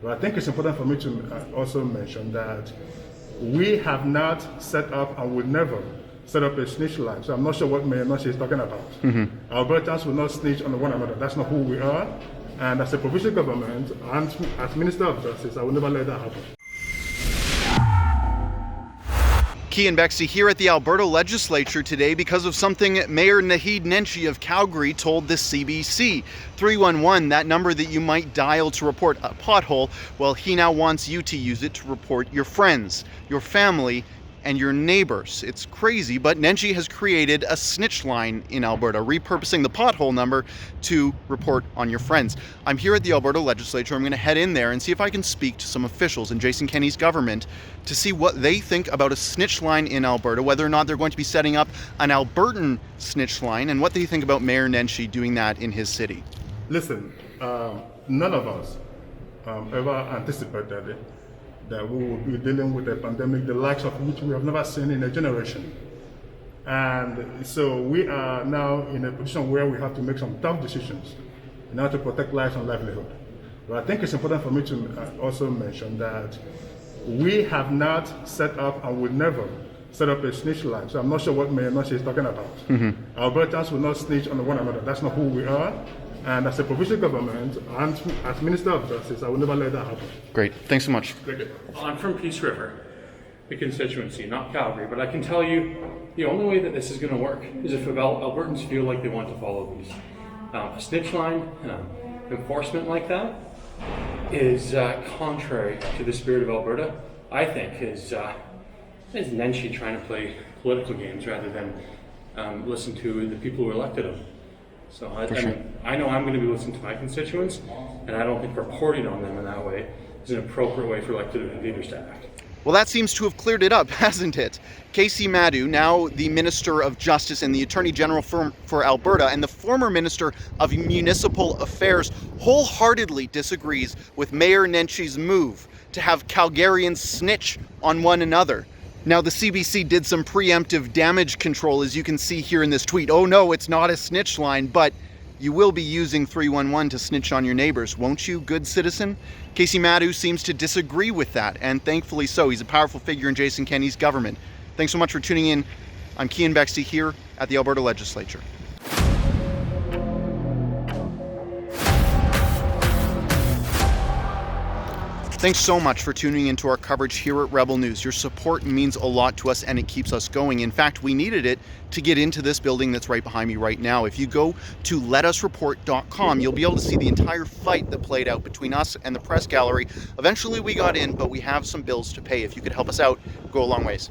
But I think it's important for me to also mention that we have not set up and would never set up a snitch line. So I'm not sure what Mayor Nenshi is talking about. Albertans will not snitch on one another. That's not who we are. And as a provincial government and as Minister of Justice, I will never let that happen. Keean Bexte here at the Alberta Legislature today because of something Mayor Naheed Nenshi of Calgary told the CBC. 311, that number that you might dial to report a pothole, well, he now wants you to use it to report your friends, your family, and your neighbors. It's crazy, but Nenshi has created a snitch line in Alberta, repurposing the pothole number to report on your friends. I'm here at the Alberta Legislature. I'm going to head in there and see if I can speak to some officials in Jason Kenney's government to see what they think about a snitch line in Alberta, whether or not they're going to be setting up an Albertan snitch line, and what they think about Mayor Nenshi doing that in his city. Listen, none of us ever anticipated that we will be dealing with a pandemic the likes of which we have never seen in a generation. And so we are now in a position where we have to make some tough decisions in order to protect lives and livelihood. But I think it's important for me to also mention that we have not set up and would never set up a snitch line. So I'm not sure what Mayor Nenshi is talking about. Albertans will not snitch on one another. That's not who we are. And as a provincial government and as Minister of Justice, I will never let that happen. Great. Thanks so much. I'm from Peace River, the constituency, not Calgary, but I can tell you the only way that this is going to work is if Albertans feel like they want to follow these. A snitch line, enforcement like that is contrary to the spirit of Alberta. I think is Nenshi trying to play political games rather than listen to the people who elected him. So I know I'm going to be listening to my constituents, and I don't think reporting on them in that way is an appropriate way for elected leaders to act. Well, that seems to have cleared it up, hasn't it? Kaycee Madu, now the Minister of Justice and the Attorney General for Alberta, and the former Minister of Municipal Affairs, wholeheartedly disagrees with Mayor Nenshi's move to have Calgarians snitch on one another. Now, the CBC did some preemptive damage control, as you can see here in this tweet. Oh no, it's not a snitch line, but you will be using 311 to snitch on your neighbors, won't you, good citizen? Kaycee Madu seems to disagree with that, and thankfully so. He's a powerful figure in Jason Kenney's government. Thanks so much for tuning in. I'm Keean Bexte here at the Alberta Legislature. Thanks so much for tuning into our coverage here at Rebel News. Your support means a lot to us and it keeps us going. In fact, we needed it to get into this building that's right behind me right now. If you go to letusreport.com, you'll be able to see the entire fight that played out between us and the press gallery. Eventually we got in, but we have some bills to pay. If you could help us out, go a long ways.